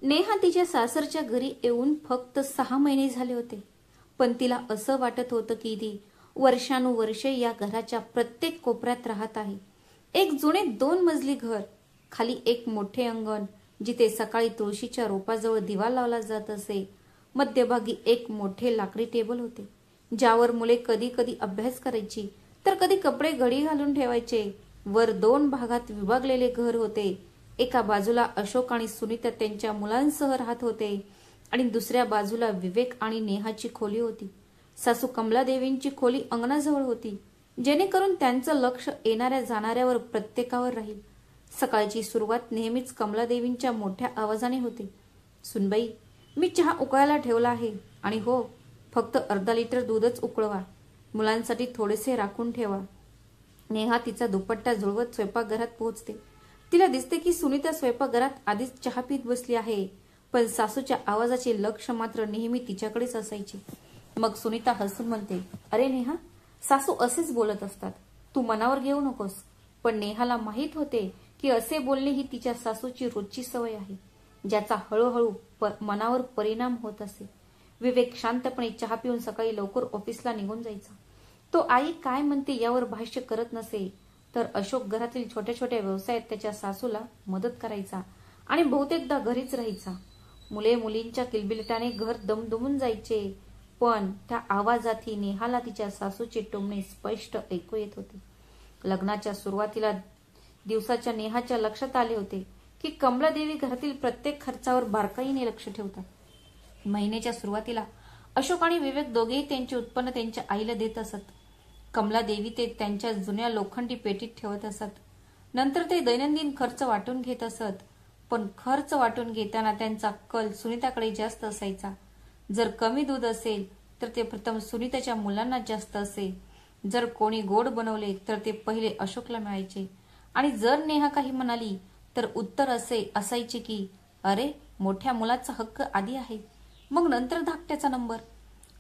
नेहा तिच्या सासरच्या घरी येऊन फक्त 6 महिने झाले होते, पण तिला असं वाटत होतं की ती वर्षानुवर्षे या घराच्या प्रत्येक कोपऱ्यात राहत आहे. एक जुने 2 मजली घर, खाली एक मोठे अंगण जिथे सकाळी तुळशीच्या रोपाजवळ दिवा लावला जात असे. मध्यभागी एक मोठे लाकडी टेबल होते, ज्यावर मुले कधी कधी अभ्यास करायची तर कधी कपडे घडी घालून ठेवायचे. वर 2 भागात विभागलेले घर होते. एका बाजूला अशोक आणि सुनीता त्यांच्या मुलांसह राहत होते आणि दुसऱ्या बाजूला विवेक आणि नेहाची खोली होती. सासू कमलादेवींची खोली अंगणाजवळ होती, जेणेकरून त्यांचं लक्ष येणाऱ्या जाणाऱ्यावर प्रत्येकावर राहील. सकाळची सुरुवात नेहमीच कमलादेवींच्या मोठ्या आवाजाने होते. सुनबाई, मी चहा उकळायला ठेवला आहे आणि हो, फक्त अर्धा लिटर दूधच उकळवा. मुलांसाठी थोडेसे राखून ठेवा. नेहा तिचा दुपट्टा जुळवत स्वयंपाकघरात पोहोचते. तिला दिसते की सुनीता स्वयंपाकघरात आधीच चहा पीत बसली आहे, पण सासूच्या आवाजाचे लक्ष मात्र नेहमी तिच्याकडेच असायचे. मग सुनीता हसून म्हणते, अरे नेहा, सासू असेच बोलत असतात, तू मनावर घेऊ नकोस. पण नेहाला माहीत होते की असे बोलणे ही तिच्या सासूची रोजची सवय आहे, ज्याचा हळूहळू मनावर परिणाम होत असे. विवेक शांतपणे चहा पिऊन सकाळी लवकर ऑफिसला निघून जायचा. तो आई काय म्हणते यावर भाष्य करत नसे, तर अशोक घरातील छोट्या छोट्या व्यवसायात त्याच्या सासूला मदत करायचा आणि बहुतेकदा घरीच राहायचा. मुले मुलींच्या किलबिलाटाने घर दमदमून जायचे, पण त्या आवाजातही नेहाला तिच्या सासूचे टोमणे स्पष्ट ऐकू येत होते. लग्नाच्या सुरुवातीला दिवसाच्या नेहाच्या लक्षात आले होते की कमलादेवी घरातील प्रत्येक खर्चावर बारकाईने लक्ष ठेवतात. महिन्याच्या सुरुवातीला अशोक आणि विवेक दोघेही त्यांचे उत्पन्न त्यांच्या आईला देत असत. कमलादेवी ते त्यांच्या जुन्या लोखंडी पेटीत ठेवत असत. नंतर ते दैनंदिन खर्च वाटून घेत असत, पण खर्च वाटून घेताना त्यांचा कल सुनीताकडे जास्त असायचा. जर कमी दूध असेल तर ते प्रथम सुनीताच्या मुलांना जास्त असे. जर कोणी गोड बनवले तर ते पहिले अशोकला मिळायचे आणि जर नेहा काही म्हणाली तर उत्तर असे असायचे की अरे, मोठ्या मुलाचा हक्क आधी आहे, मग नंतर धाकट्याचा नंबर.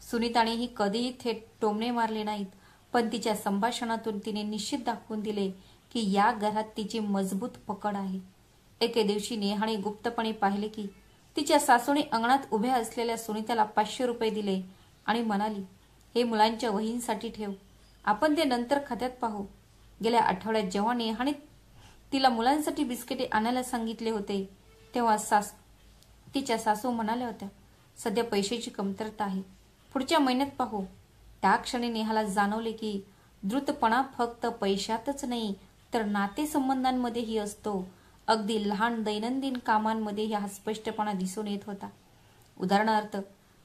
सुनीतानेही कधीही थेट टोमणे मारले नाहीत, पण तिच्या संभाषणातून तिने निश्चित दाखवून दिले की या घरात तिची मजबूत पकड आहे. एके दिवशी नेहाने गुप्तपणे पाहिले की तिच्या सासूने अंगणात उभ्या असलेल्या सुनीताला 500 रुपये दिले आणि म्हणाली, हे मुलांच्या वहींसाठी ठेव, आपण ते नंतर खात्यात पाहू. गेल्या आठवड्यात जेव्हा नेहाने तिला मुलांसाठी बिस्किटे आणायला सांगितले होते, तेव्हा तिच्या सासू म्हणाल्या होत्या, सध्या पैशाची कमतरता आहे, पुढच्या महिन्यात पाहू. त्या क्षणी नेहाला जाणवले की द्रुतपणा फक्त पैशातच नाही तर नातेसंबंधांमध्येही असतो. अगदी लहान दैनंदिन कामांमध्ये हा स्पष्टपणा दिसून येत होता. उदाहरणार्थ,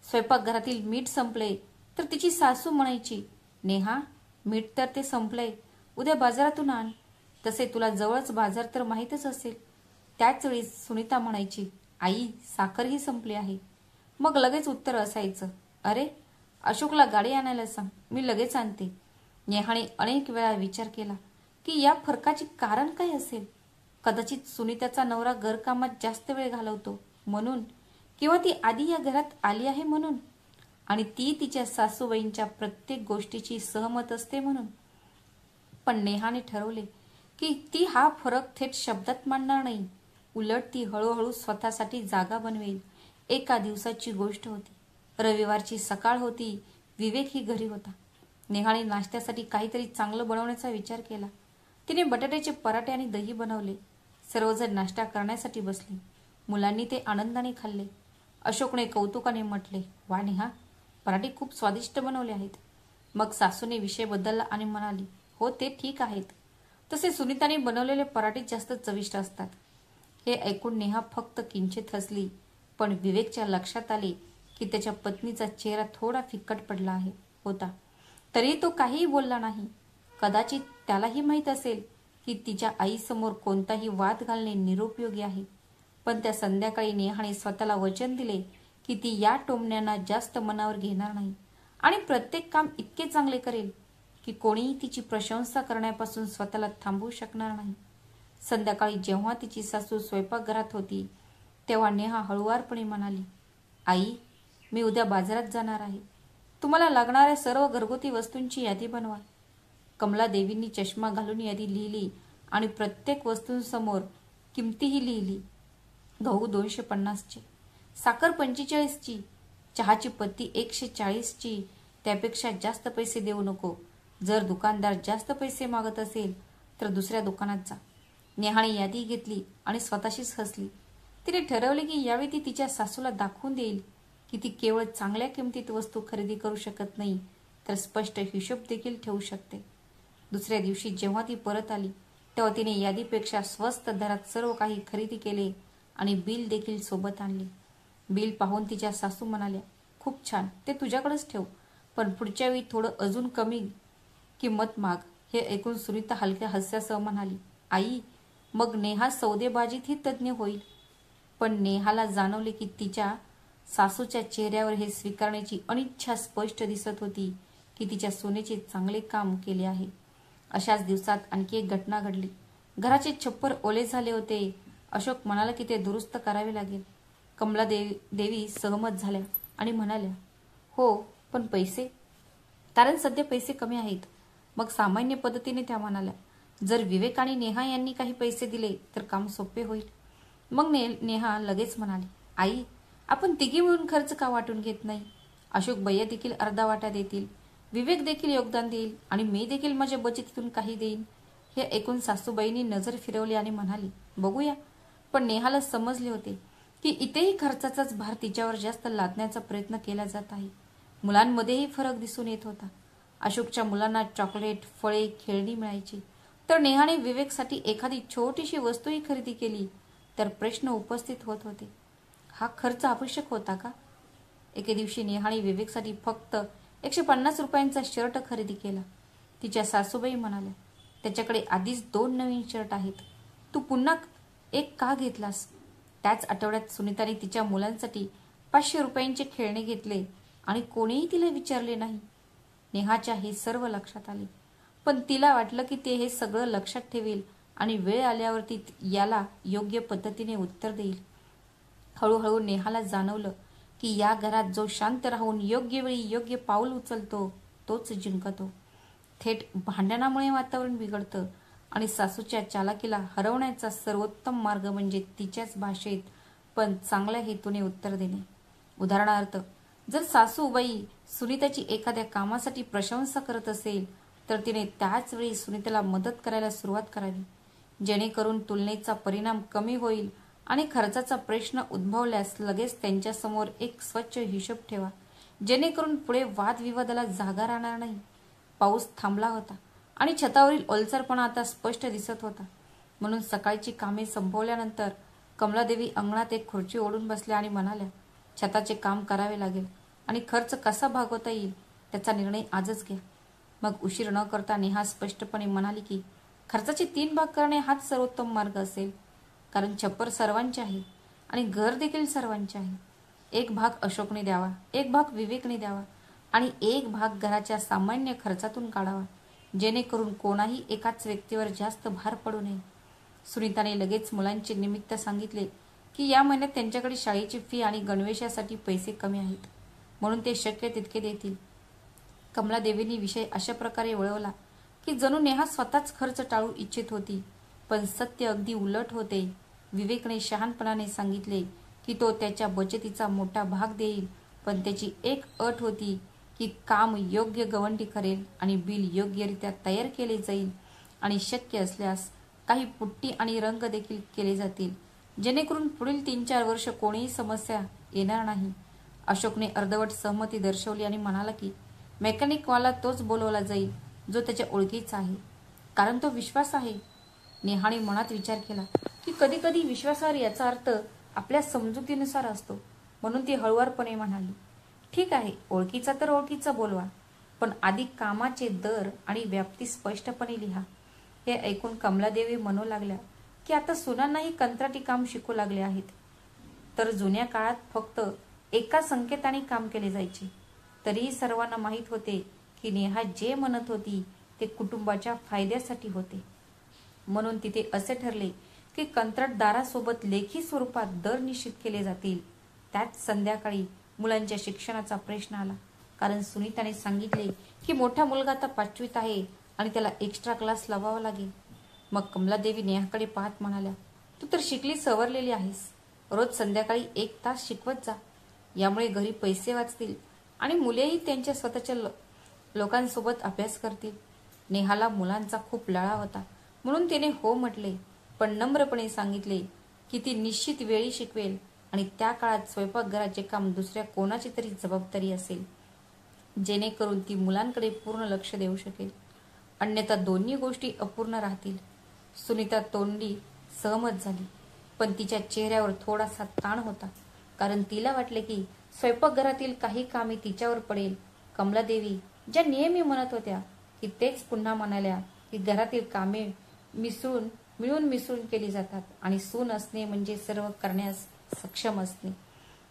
स्वयंपाकघरातील मीठ संपले तर तिची सासू म्हणायची, नेहा, मीठ तर ते संपलंय, उद्या बाजारातून आण. तसे तुला जवळच बाजार तर माहीतच असेल. त्याच वेळी सुनीता म्हणायची, आई, साखरही संपली आहे. मग लगेच उत्तर असायचं, अरे, अशोकला गाडी आणायला सांग, मी लगेच आणते. नेहाने अनेक वेळा विचार केला की या फरकाचे कारण काय असेल. कदाचित सुनीताचा नवरा घरकामात जास्त वेळ घालवतो म्हणून, किंवा ती आधी या घरात आली आहे म्हणून, आणि ती तिच्या सासूबाईंच्या प्रत्येक गोष्टीची सहमत असते म्हणून. पण नेहाने ठरवले की ती हा फरक थेट शब्दात मांडणार नाही, उलट ती हळूहळू स्वतःसाठी जागा बनवेल. एका दिवसाची गोष्ट होती. रविवारची सकाळ होती. विवेकही घरी होता. नेहाने नाश्त्यासाठी काहीतरी चांगलं बनवण्याचा विचार केला. तिने बटाट्याचे पराठे आणि दही बनवले. सर्वजण नाश्ता करण्यासाठी बसले. मुलांनी ते आनंदाने खाल्ले. अशोकने कौतुकाने म्हटले, वा नेहा, पराठे खूप स्वादिष्ट बनवले आहेत. मग सासूने विषय बदलला आणि म्हणाली, हो, ते ठीक आहेत. तसे सुनीताने बनवलेले पराठे जास्त चविष्ट असतात. हे ऐकून नेहा फक्त किंचित हसली, पण विवेकच्या लक्षात आले की त्याच्या पत्नीचा चेहरा थोडा फिक्कट पडला होता. तरी तो काहीही बोलला नाही. कदाचित त्यालाही माहीत असेल की तिच्या आईसमोर कोणताही वाद घालणे निरुपयोगी आहे. पण त्या संध्याकाळी नेहाने स्वतःला वचन दिले की ती या टोमण्यांना जास्त मनावर घेणार नाही आणि प्रत्येक काम इतके चांगले करेल की कोणीही तिची प्रशंसा करण्यापासून स्वतःला थांबवू शकणार नाही. संध्याकाळी जेव्हा तिची सासू स्वयंपाकघरात होती, तेव्हा नेहा हळुवारपणे म्हणाली, आई, मी उद्या बाजारात जाणार आहे. तुम्हाला लागणाऱ्या सर्व घरगुती वस्तूंची यादी बनवा. कमलादेवींनी चष्मा घालून यादी लिहिली आणि प्रत्येक वस्तूंसमोर किमतीही लिहिली. गहू 250चे, साखर 45ची, चहाची पत्ती 140ची. त्यापेक्षा जास्त पैसे देऊ नको. जर दुकानदार जास्त पैसे मागत असेल तर दुसऱ्या दुकानात जा. नेहाने यादी घेतली आणि स्वतःशीच हसली. तिने ठरवले की यावेळी ती तिच्या सासूला दाखवून देईल की ती केवळ चांगल्या किमतीत वस्तू खरेदी करू शकत नाही, तर स्पष्ट हिशोब देखील ठेवू शकते. दुसऱ्या दिवशी जेव्हा ती परत आली तेव्हा तिने यादीपेक्षा स्वस्त दरात सर्व काही खरेदी केले आणि बिल देखील सोबत आणले. बिल पाहून तिच्या सासू म्हणाल्या, खूप छान, ते तुझ्याकडेच ठेव, पण पुढच्या वेळी थोडं अजून कमी किंमत माग. हे ऐकून सुनीता हलक्या हास्यासह म्हणाली, आई, मग नेहा सौदेबाजीतही तज्ज्ञ होईल. पण नेहाला जाणवले की तिच्या सासूच्या चेहऱ्यावर हे स्वीकारण्याची अनिच्छा स्पष्ट दिसत होती की तिच्या सोनेचे चांगले काम केले आहे. अशाच दिवसात आणखी एक घटना घडली. घराचे छप्पर ओले झाले होते. अशोक म्हणाला की ते दुरुस्त करावे लागेल. कमला देवी सहमत झाल्या आणि म्हणाल्या, हो, पण पैसे? कारण सध्या पैसे कमी आहेत. मग सामान्य पद्धतीने त्या म्हणाल्या, जर विवेक आणि नेहा यांनी काही पैसे दिले तर काम सोपे होईल. मग नेहा लगेच म्हणाली, आई, आपण तिघी मिळून खर्च का वाटून घेत नाही? अशोक भैया देखील अर्धा वाटा देतील, विवेक देखील योगदान देईल आणि मी देखील माझ्या बचतीतून काही देईन. हे ऐकून सासूबाईंनी नजर फिरवली आणि म्हणाली, बघूया. पण नेहाला समजले होते की इथेही खर्चाचाच भार तिच्यावर जास्त लादण्याचा प्रयत्न केला जात आहे. मुलांमध्येही फरक दिसून येत होता. अशोकच्या मुलांना चॉकलेट, फळे, खेळणी मिळायची, तर नेहाने विवेकसाठी एखादी छोटीशी वस्तूही खरेदी केली तर प्रश्न उपस्थित होत होते, हा खर्च आवश्यक होता का? एके दिवशी नेहाने विवेकसाठी फक्त 150 रुपयांचा शर्ट खरेदी केला. तिच्या सासूबाई म्हणाल्या, त्याच्याकडे आधीच 2 नवीन शर्ट आहेत, तू पुन्हा एक का घेतलास? त्याच आठवड्यात सुनीताने तिच्या मुलांसाठी 500 रुपयांचे खेळणे घेतले आणि कोणीही तिला विचारले नाही. नेहाच्या हे सर्व लक्षात आले, पण तिला वाटलं की ते हे सगळं लक्षात ठेवेल आणि वेळ आल्यावरती याला योग्य पद्धतीने उत्तर देईल. हळूहळू नेहाला जाणवलं की या घरात जो शांत राहून योग्य वेळी योग्य पाऊल उचलतो तोच जिंकतो. थेट भांडणामुळे वातावरण बिघडतं आणि सासूच्या चालाकीला हरवण्याचा सर्वोत्तम मार्ग म्हणजे तिच्याच भाषेत पण चांगल्या हेतूने उत्तर देणे. उदाहरणार्थ, जर सासूबाई सुनीताची एखाद्या कामासाठी प्रशंसा करत असेल तर तिने त्याच वेळी सुनीताला मदत करायला सुरुवात करावी, जेणेकरून तुलनेचा परिणाम कमी होईल आणि खर्चाचा प्रश्न उद्भवल्यास लगेच त्यांच्यासमोर एक स्वच्छ हिशोब ठेवा, जेणेकरून पुढे वादविवादाला जागा राहणार नाही. पाऊस थांबला होता आणि छतावरील ओलसरपणा आता स्पष्ट दिसत होता. म्हणून सकाळची कामे संपवल्यानंतर कमलादेवी अंगणात एक खुर्ची ओढून बसल्या आणि म्हणाल्या, छताचे काम करावे लागेल आणि खर्च कसा भागवता येईल त्याचा निर्णय आजच घ्या. मग उशीर न करता नेहा स्पष्टपणे म्हणाली की खर्चाचे 3 भाग करणे हाच सर्वोत्तम मार्ग असेल, कारण छप्पर सर्वांचे आहे आणि घर देखील सर्वांचे आहे. एक भाग अशोकने द्यावा, एक भाग विवेकने द्यावा आणि एक भाग घराच्या सामान्य खर्चातून काढावा, जेणेकरून कोणाही एकाच व्यक्तीवर जास्त भार पडू नये. सुनीताने लगेच मुलांचे निमित्त सांगितले की या महिन्यात त्यांच्याकडे शाळेची फी आणि गणवेशासाठी पैसे कमी आहेत, म्हणून ते शक्य तितके देतील. कमलादेवींनी विषय अशा प्रकारे वळवला की जणू नेहा स्वतःच खर्च टाळू इच्छित होती, पण सत्य अगदी उलट होते. विवेकने शहाणपणाने सांगितले की तो त्याच्या बचतीचा मोठा भाग देईल, पण त्याची एक अट होती की काम योग्य गवंडी करेल आणि बिल योग्यरित्या तयार केले जाईल आणि शक्य असल्यास काही पुट्टी आणि रंग देखील केले जातील, जेणेकरून पुढील 3-4 वर्ष कोणीही समस्या येणार नाही. अशोकने अर्धवट सहमती दर्शवली आणि म्हणाला की मेकॅनिकवाला तोच बोलवला जाईल जो त्याच्या ओळखीचा आहे, कारण तो विश्वास आहे. नेहाने मनात विचार केला की कधी कधी विश्वासावर याचा अर्थ आपल्या समजुतीनुसार असतो, म्हणून ती हळुवारपणे म्हणाली, ठीक आहे, ओळखीचा तर ओळखीचा बोलवा, पण आधी कामाचे दर आणि व्याप्ती स्पष्टपणे लिहा. हे ऐकून कमलादेवी म्हणू लागल्या की आता सुनांनाही कंत्राटी काम शिकू लागले आहेत, तर जुन्या काळात फक्त एका संकेताने काम केले जायचे. तरीही सर्वांना माहीत होते की नेहा जे म्हणत होती ते कुटुंबाच्या फायद्यासाठी होते. म्हणून तिथे असे ठरले की कंत्राटदारासोबत लेखी स्वरूपात दर निश्चित केले जातील. त्याच संध्याकाळी मुलांच्या शिक्षणाचा प्रश्न आला, कारण सुनीताने सांगितले की मोठा मुलगा आता 5वीत आहे आणि त्याला एक्स्ट्रा क्लास लावावा लागेल. मग कमलादेवी नेहाकडे पाहत म्हणाल्या, तू तर शिकली सवरलेली आहेस, रोज संध्याकाळी 1 तास शिकवत जा. यामुळे घरी पैसे वाचतील आणि मुलेही त्यांच्या स्वतःच्या लोकांसोबत अभ्यास करतील. नेहाला मुलांचा खूप लळा होता, म्हणून तिने हो म्हटले, पण नम्रपणे सांगितले की ती निश्चित वेळी शिकवेल आणि त्या काळात स्वयंपाकघराचे काम दुसऱ्या कोणाची तरी जबाबदारी असेल, जेणेकरून ती मुलांकडे पूर्ण लक्ष देऊ शकेल. अन्यथा दोन्ही गोष्टी अपूर्ण राहतील. सुनीता तोंडी सहमत झाली, पण तिच्या चेहऱ्यावर थोडासा ताण होता, कारण तिला वाटले की स्वयंपाकघरातील काही कामे तिच्यावर पडेल. कमलादेवी ज्या नेहमी म्हणत होत्या की तेच पुन्हा म्हणाल्या की घरातील कामे मिळून मिसळून केली जातात आणि सून असणे म्हणजे सर्व करण्यास सक्षम असणे.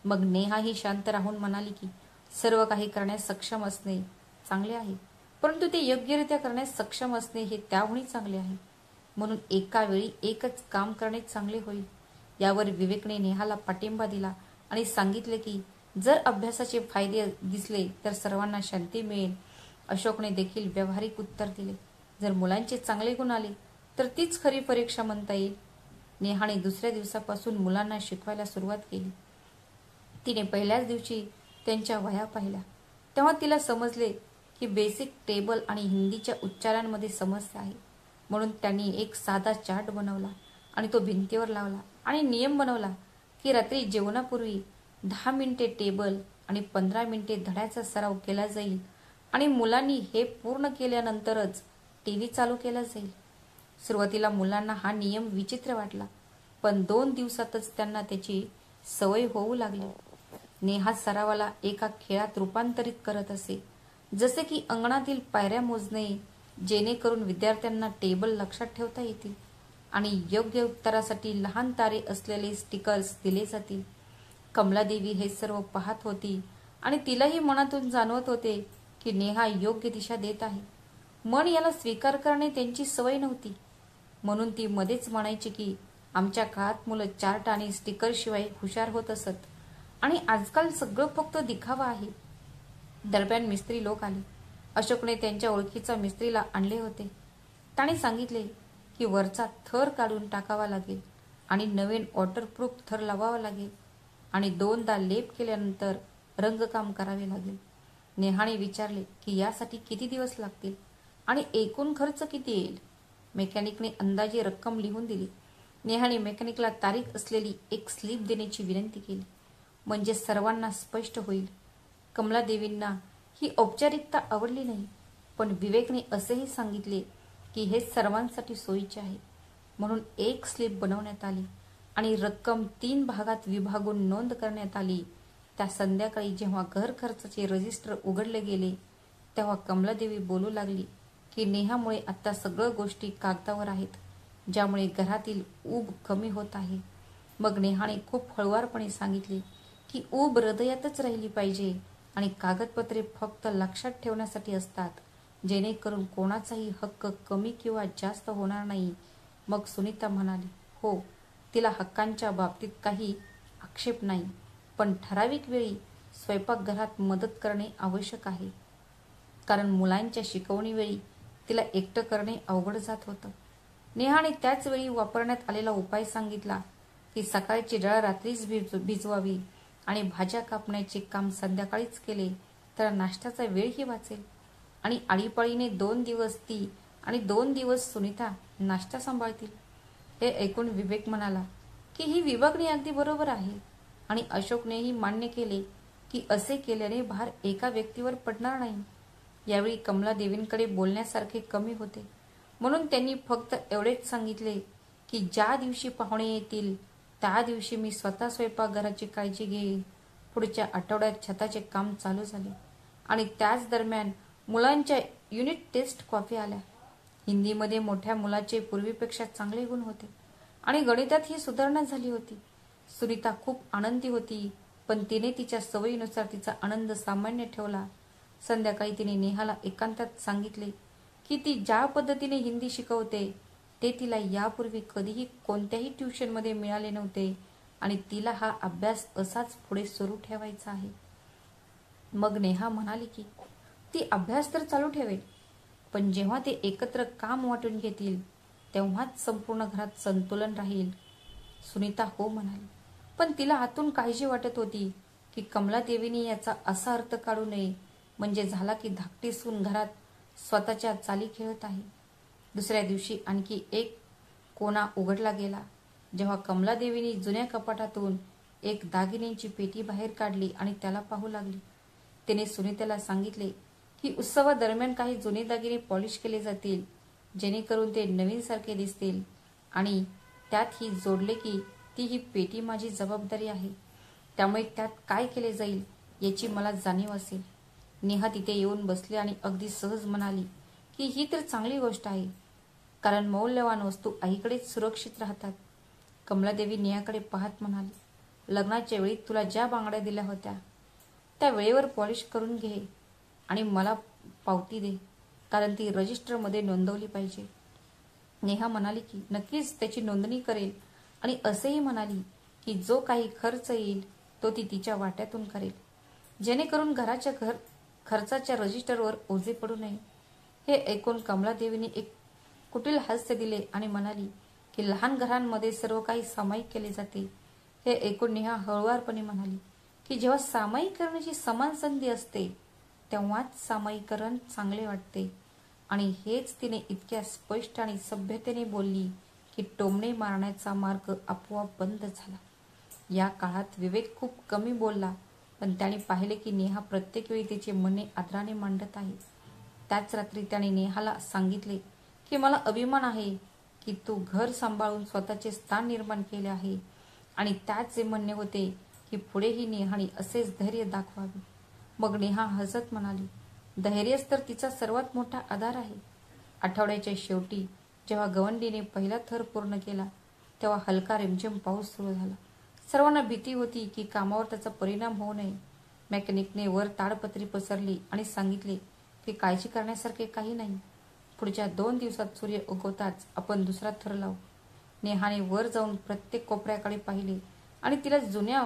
मग नेहाही शांत राहून म्हणाली की सर्व काही करण्यास सक्षम असणे चांगले आहे, परंतु ते योग्यरित्या करण्यास सक्षम असणे हे त्याहूनही चांगले आहे. म्हणून एका वेळी एकच काम करणे चांगले होईल. यावर विवेकने नेहाला पाठिंबा दिला आणि सांगितले की जर अभ्यासाचे फायदे दिसले तर सर्वांना शांती मिळेल. अशोकने देखील व्यावहारिक उत्तर दिले. जर मुलांचे चांगले गुण आले तर तीच खरी परीक्षा म्हणता येईल. नेहाने दुसऱ्या दिवसापासून मुलांना शिकवायला सुरुवात केली. तिने पहिल्याच दिवशी त्यांच्या वह्या पाहिल्या, तेव्हा तिला समजले की बेसिक टेबल आणि हिंदीच्या उच्चारांमध्ये समस्या आहे. म्हणून त्यांनी एक साधा चार्ट बनवला आणि तो भिंतीवर लावला आणि नियम बनवला की रात्री जेवणापूर्वी 10 मिनिटे टेबल आणि 15 मिनिटे धड्याचा सराव केला जाईल आणि मुलांनी हे पूर्ण केल्यानंतरच टीव्ही चालू केला जाईल. सुरुवातीला मुलांना हा नियम विचित्र वाटला, पण 2 दिवसातच त्यांना त्याची सवय होऊ लागली. नेहा सरावाला एका खेळात रूपांतरित करत असे, जसे की अंगणातील पायऱ्या मोजणे, जेणेकरून विद्यार्थ्यांना टेबल लक्षात ठेवता येतील आणि योग्य उत्तरासाठी लहान तारे असलेले स्टिकर्स दिले जातील. कमलादेवी हे सर्व पाहत होती आणि तिलाही मनातून जाणवत होते की नेहा योग्य दिशा देत आहे. मन याला स्वीकार करणे त्यांची सवय नव्हती, म्हणून ती मध्येच म्हणायची की आमच्या काळात मुलं चार्ट आणि स्टिकरशिवाय हुशार होत असत आणि आजकाल सगळं फक्त दिखावा आहे. दरम्यान मिस्त्री लोक आले. अशोकने त्यांच्या ओळखीचा मिस्त्रीला आणले होते. त्याने सांगितले की वरचा थर काढून टाकावा लागेल आणि नवीन वॉटरप्रूफ थर लावावा लागेल आणि 2दा लेप केल्यानंतर रंगकाम करावे लागेल. नेहाने विचारले की यासाठी किती दिवस लागतील आणि एकूण खर्च किती येईल. मेकॅनिकने अंदाजे रक्कम लिहून दिली. नेहाने मेकॅनिकला तारीख असलेली एक स्लिप देण्याची विनंती केली, म्हणजे सर्वांना स्पष्ट होईल. कमलादेवींना ही औपचारिकता आवडली नाही, पण विवेकने असेही सांगितले की हे सर्वांसाठी सोयीचे आहे. म्हणून एक स्लिप बनवण्यात आली आणि रक्कम 3 भागात विभागून नोंद करण्यात आली. त्या संध्याकाळी जेव्हा घर खर्चाचे रजिस्टर उघडले गेले तेव्हा कमलादेवी बोलू लागली की नेहामुळे आता सगळ्या गोष्टी कागदावर आहेत, ज्यामुळे घरातील ऊब कमी होत आहे. मग नेहाने खूप हळुवारपणे सांगितले की ऊब हृदयातच राहिली पाहिजे आणि कागदपत्रे फक्त लक्षात ठेवण्यासाठी असतात, जेणेकरून कोणाचाही हक्क कमी किंवा जास्त होणार नाही. मग सुनीता म्हणाली, हो, तिला हक्कांच्या बाबतीत काही आक्षेप नाही, पण ठराविक वेळी स्वयंपाकघरात मदत करणे आवश्यक आहे, कारण मुलांच्या शिकवणीवेळी तिला एकटं करणे अवघड जात होतं. नेहाने त्याच वेळी वापरण्यात आलेला उपाय सांगितला की सकाळची डाळ रात्रीच भिजवावी आणि भाज्या कापण्याचे काम संध्याकाळीच केले तर नाश्त्याचा वेळही वाचेल आणि आळीपाळीने 2 दिवस ती आणि 2 दिवस सुनीता नाश्ता सांभाळतील. हे ऐकून विवेक म्हणाला की ही विभागणी अगदी बरोबर आहे आणि अशोकनेही मान्य केले की असे केल्याने भार एका व्यक्तीवर पडणार नाही. यावेळी कमलादेवींकडे बोलण्यासारखे कमी होते, म्हणून त्यांनी फक्त एवढेच सांगितले की ज्या दिवशी पाहुणे येतील त्या दिवशी मी स्वतः स्वयंपाकघराची काळजी घेईन. पुढच्या आठवड्यात छताचे काम चालू झाले आणि त्याच दरम्यान मुलांच्या युनिट टेस्ट कॉपी आल्या. हिंदीमध्ये मोठ्या मुलाचे पूर्वीपेक्षा चांगले गुण होते आणि गणितात ही सुधारणा झाली होती. सुनीता खूप आनंदी होती, पण तिने तिच्या सवयीनुसार तिचा आनंद सामान्य ठेवला. संध्याकाळी तिने नेहाला एकांतात सांगितले की ती ज्या पद्धतीने हिंदी शिकवते ते तिला यापूर्वी कधीही कोणत्याही ट्युशनमध्ये मिळाले नव्हते आणि तिला हा अभ्यास असाच पुढे सुरू ठेवायचा आहे. मग नेहा म्हणाली की ती अभ्यास तर चालू ठेवेल, पण जेव्हा ते एकत्र काम वाटून घेतील तेव्हाच संपूर्ण घरात संतुलन राहील. सुनीता हो म्हणाली. पण तिला आतून काळजी वाटत होती की कमलादेवीने याचा असा अर्थ काढू नये, म्हणजे झाला की धाकटी सून घरात स्वतःच्या चाली खेळत आहे. दुसऱ्या दिवशी आणखी एक कोना उघडला गेला. जेव्हा कमलादेवीने जुन्या कपाटातून एक दागिन्यांची पेटी बाहेर काढली आणि त्याला पाहू लागली, तिने सुनीताला सांगितले की उत्सवादरम्यान काही जुने दागिने पॉलिश केले जातील, जेणेकरून ते नवीनसारखे दिसतील, आणि त्यात ही जोडले की ती ही पेटी माझी जबाबदारी आहे, त्यामुळे त्यात काय केले जाईल याची मला जाणीव असेल. नेहा तिथे येऊन बसली आणि अगदी सहज म्हणाली की ही तर चांगली गोष्ट आहे, कारण मौल्यवान वस्तू आईकडेच सुरक्षित राहतात. कमलादेवी नेहाकडे पाहत म्हणाली, लग्नाच्या वेळी तुला ज्या बांगड्या दिल्या होत्या त्या वेळेवर पॉलिश करून घे आणि मला पावती दे, कारण ती रजिस्टरमध्ये नोंदवली पाहिजे. नेहा म्हणाली की नक्कीच त्याची नोंदणी करेल, आणि असेही म्हणाली की जो काही खर्च येईल तो ती तिच्या वाट्यातून करेल, जेणेकरून खर्चाच्या रजिस्टरवर ओझे पडू नये. हे ऐकून कमलादेवीने एक कुटील हास्य दिले आणि म्हणाली की लहान घरांमध्ये सर्व काही सामायिक केले जाते. हे ऐकून नेहा हळुवारपणे म्हणाली की जेव्हा सामायिक करण्याची समान संधी असते तेव्हाच सामायिकरण चांगले वाटते, आणि हेच तिने इतक्या स्पष्ट आणि सभ्यतेने बोलली की टोमणे मारण्याचा मार्ग आपोआप बंद झाला. या काळात विवेक खूप कमी बोलला, पण त्याने पाहिले की नेहा प्रत्येक वेळी तिचे म्हणणे आदराने मांडत आहे. त्याच रात्री त्याने नेहाला सांगितले की मला अभिमान आहे की तू घर सांभाळून स्वतःचे स्थान निर्माण केले आहे, आणि त्याच जे म्हणणे होते की पुढेही नेहाने असेच धैर्य दाखवावे. मग नेहा हसत म्हणाली, धैर्यच तर तिचा सर्वात मोठा आधार आहे. आठवड्याच्या शेवटी जेव्हा गवंडीने पहिला थर पूर्ण केला तेव्हा हलका रिमझिम पाऊस सुरू झाला. सर्वांना भीती होती की कामावर त्याचा परिणाम होऊ नये. मेकॅनिकने वर ताडपत्री पसरली आणि सांगितले की काळजी करण्यासारखे काही नाही, पुढच्या 2 दिवसात सूर्य उगवताच आपण दुसरा थर लावू. नेहाने वर जाऊन प्रत्येक कोपऱ्याकडे पाहिले आणि तिला जुन्या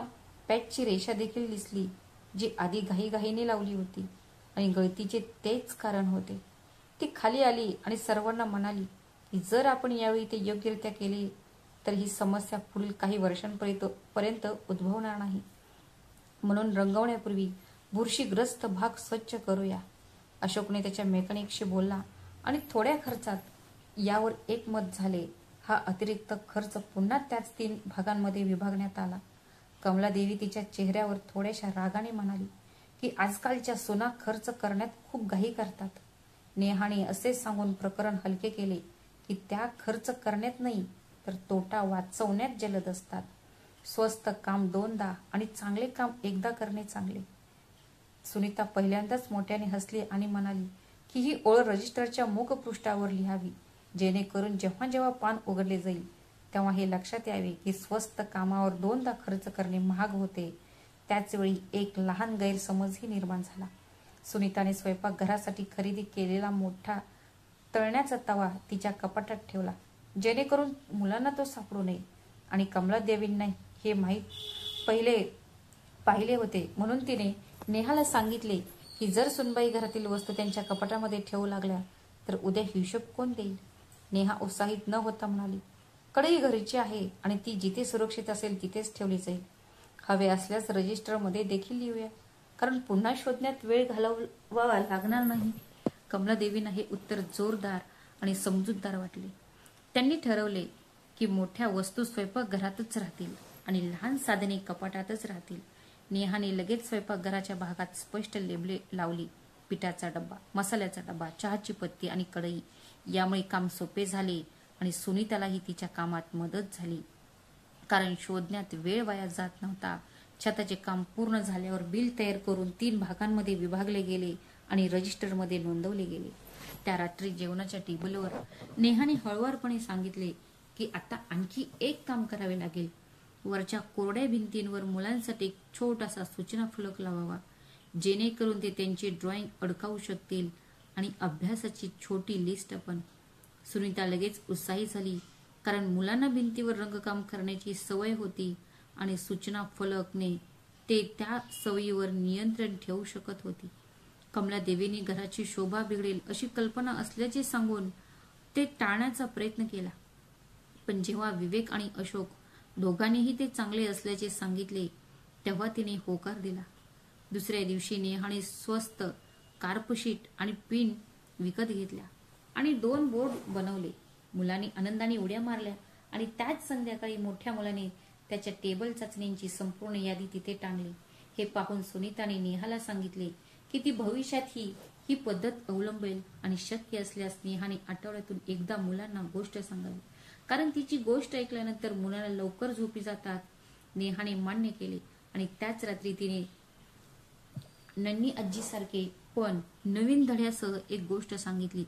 पॅचची रेषा देखील दिसली, जी आधी घाईघाईने लावली होती, आणि गळतीचे तेच कारण होते. ती खाली आली आणि सर्वांना म्हणाली की जर आपण यावेळी ते योग्यरित्या केले तर ही समस्या पुढील काही वर्षांपर्यंत उद्भवणार नाही. म्हणून रंगवण्यापूर्वी बुरशीग्रस्त भाग स्वच्छ करूया. अशोकने त्याच्या मेकॅनिकशी बोलला आणि थोड्या खर्चात यावर एकमत झाले. हा अतिरिक्त खर्च पुन्हा त्याच 3 भागांमध्ये विभागण्यात आला. कमलादेवी तिच्या चेहऱ्यावर थोड्याशा रागाने म्हणाली की आजकालच्या सुना खर्च करण्यात खूप घाई करतात. नेहाने असे सांगून प्रकरण हलके केले की त्या खर्च करण्यात नाही तर तोटा वाचवण्यात जलद असतात. स्वस्त काम 2दा आणि चांगले काम 1दा करणे चांगले. सुनीता पहिल्यांदाच मोठ्याने हसली आणि म्हणाली की ही ओळ रजिस्टरच्या मुखपृष्ठावर लिहावी, जेणेकरून जेव्हा जेव्हा पान उघडले जाईल तेव्हा हे लक्षात यावे की स्वस्त कामावर 2दा खर्च करणे महाग होते. त्याचवेळी एक लहान गैरसमजही निर्माण झाला. सुनीताने स्वयंपाकघरासाठी खरेदी केलेला मोठा तळण्याचा तवा तिच्या कपाटात ठेवला, जेणेकरून मुलांना तो सापडू नये, आणि कमलादेवींना हे पाहिले होते, म्हणून तिने नेहाला सांगितले की जर सुनबाई घरातील वस्तू त्यांच्या कपाटामध्ये ठेवू लागल्या तर उद्या हिशोब कोण देईल. नेहा उत्साहित न होता म्हणाली, कढई घरीची आहे आणि ती जिथे सुरक्षित असेल तिथेच ठेवली जाईल. हवे असल्यास रजिस्टरमध्ये देखील लिहूया, कारण पुन्हा शोधण्यात वेळ घालवावा लागणार नाही. कमलादेवींना हे उत्तर जोरदार आणि समजूतदार वाटले. त्यांनी ठरवले की मोठ्या वस्तू स्वयंपाकघरातच राहतील आणि लहान साधने कपाटातच राहतील. नेहाने लगेच स्वयंपाकघराच्या भागात स्पष्ट लेबले लावली. पिठाचा डब्बा, मसाल्याचा डब्बा, चहाची पत्ती आणि कढई. यामुळे काम सोपे झाले आणि सुनीतालाही तिच्या कामात मदत झाली, कारण शोधण्यात वेळ वाया जात नव्हता. छताचे काम पूर्ण झाल्यावर बिल तयार करून 3 भागांमध्ये विभागले गेले आणि रजिस्टरमध्ये नोंदवले गेले. त्या रात्री जेवणाच्या टेबलवर नेहाने हळुवारपणे सांगितले की आता आणखी एक काम करावे लागेल. वरच्या कोरड्या भिंतींवर मुलांसाठी एक छोटासा सूचना फलक लावावा, जेणेकरून ते त्यांची ड्रॉइंग अडकावू शकतील, आणि अभ्यासाची छोटी लिस्ट पण. सुनीता लगेच उत्साही झाली, कारण मुलांना भिंतीवर रंगकाम करण्याची सवय होती आणि सूचना फलकने ते त्या सवयीवर नियंत्रण ठेवू शकत होती. कमलादेवीने घराची शोभा बिघडेल अशी कल्पना असल्याचे सांगून ते टाळण्याचा प्रयत्न केला, पण जेव्हा विवेक आणि अशोक दोघांनीही ते चांगले असल्याचे सांगितले तेव्हा तिने होकार दिला. दुसऱ्या दिवशी नेहाने स्वस्त कार्पशीट आणि पिन विकत घेतल्या आणि 2 बोर्ड बनवले. मुलांनी आनंदाने उड्या मारल्या आणि त्याच संध्याकाळी मोठ्या मुलाने त्याच्या टेबल चाचण्यांची संपूर्ण यादी तिथे टांगली. हे पाहून सुनीताने नेहाला सांगितले की ती भविष्यात ही पद्धत अवलंबेल आणि शक्य असल्यास नेहाने आठवड्यातून एकदा मुलांना गोष्ट सांगावी, कारण तिची गोष्ट ऐकल्यानंतर मुलांना लवकर झोपी जातात. नेहाने मान्य केले आणि त्याच रात्री तिने नन्नी आजीसारखे पण नवीन धड्यासह एक गोष्ट सांगितली,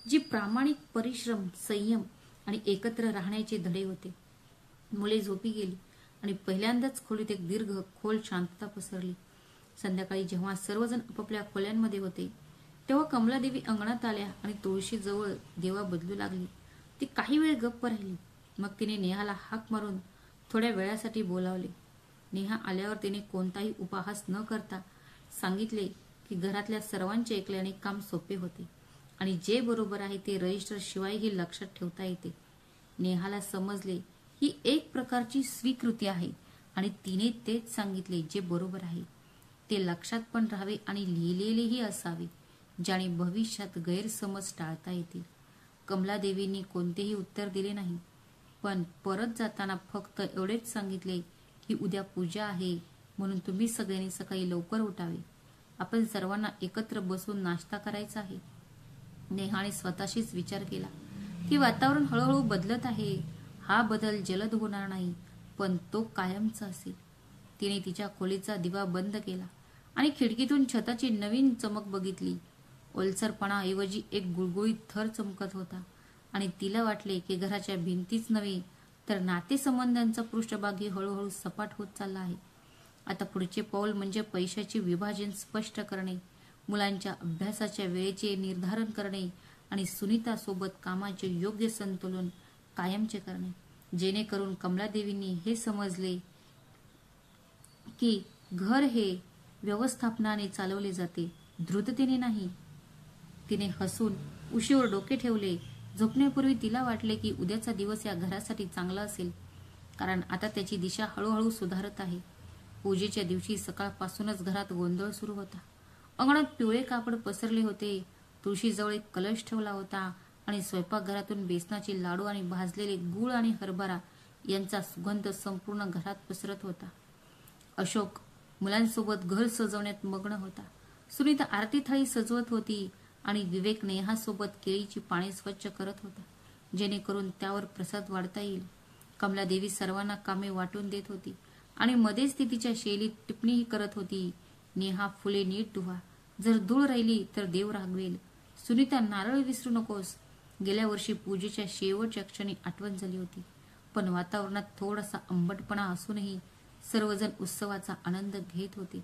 जी प्रामाणिक परिश्रम, संयम आणि एकत्र राहण्याचे धडे होते. मुले झोपी गेली आणि पहिल्यांदाच खोलीत एक दीर्घ खोल शांतता पसरली. संध्याकाळी जेव्हा सर्वजण आपापल्या खोल्यांमध्ये होते तेव्हा कमलादेवी अंगणात आल्या आणि तुळशीजवळ देवा बदलू लागली. ती काही वेळ गप्प राहिली. मग तिने नेहाला हाक मारून थोड्या वेळासाठी बोलावले. नेहा आल्यावर तिने कोणताही उपहास न करता सांगितले की घरातल्या सर्वांचे ऐकल्याने काम सोपे होते आणि जे बरोबर आहे ते रजिस्टर शिवायही लक्षात ठेवता येते. नेहाला समजले ही एक प्रकारची स्वीकृती आहे आणि तिने तेच सांगितले जे बरोबर आहे. ते लक्षात पण राहावे आणि लिहिलेलेही असावे, ज्याने भविष्यात गैरसमज टाळता येतील. कमलादेवींनी कोणतेही उत्तर दिले नाही, पण परत जाताना फक्त एवढेच सांगितले की उद्या पूजा आहे, म्हणून तुम्ही सगळ्यांनी सकाळी लवकर उठावे. आपण सर्वांना एकत्र बसून नाश्ता करायचा आहे. नेहाने स्वतःशीच विचार केला की वातावरण हळूहळू बदलत आहे. हा बदल जलद होणार नाही, पण तो कायमचा असेल. तिने तिच्या खोलीचा दिवा बंद केला आणि खिडकीतून छताची नवीन चमक बघितली. ओलसरपणाऐवजी एक गुळगुळीत थर चमकत होता आणि तिला वाटले की घराच्या भिंतीच नव्हे तर नातेसंबंधांचा पृष्ठभागही हळूहळू सपाट होत चालला आहे. आता पुढचे पाऊल म्हणजे पैशाचे विभाजन स्पष्ट करणे, मुलांच्या अभ्यासाच्या वेळेचे निर्धारण करणे आणि सुनीतासोबत कामाचे योग्य संतुलन कायमचे करणे, जेणेकरून कमलादेवींनी हे समजले की घर हे व्यवस्थापनाने चालवले जाते, द्रुततेने नाही. तिने हसून उशीवर डोके ठेवले. झोपण्यापूर्वी तिला वाटले की उद्याचा दिवस या घरासाठी चांगला असेल, कारण आता त्याची दिशा हळूहळू सुधारत आहे. पूजेच्या दिवशी सकाळपासूनच घरात गोंधळ सुरू होता. अंगणात पिवळे कापड पसरले होते. तुळशीजवळ एक कलश ठेवला होता आणि स्वयंपाकघरातून बेसनाचे लाडू आणि भाजलेले गूळ आणि हरभरा यांचा सुगंध संपूर्ण घरात पसरत होता. अशोक मुलांसोबत घर सजवण्यात मग्न होता. सुनीता आरती थाळी सजवत होती आणि विवेक नेहासोबत केळीची पाने स्वच्छ करत होता, जेणेकरून त्यावर प्रसाद वाढता येईल. कमलादेवी सर्वांना कामे वाटून देत होती आणि मध्येच ती तिच्या शैलीत टिप्पणीही करत होती. नेहा, फुले नीट धुवा, जर धूळ राहिली तर देव रागवेल. सुनीता, नारळ विसरू नकोस. गेल्या वर्षी पूजेच्या शेवटच्या क्षणी आठवण झाली होती, पण वातावरणात थोडासा आंबटपणा असूनही सर्वजण उत्सवाचा आनंद घेत होते.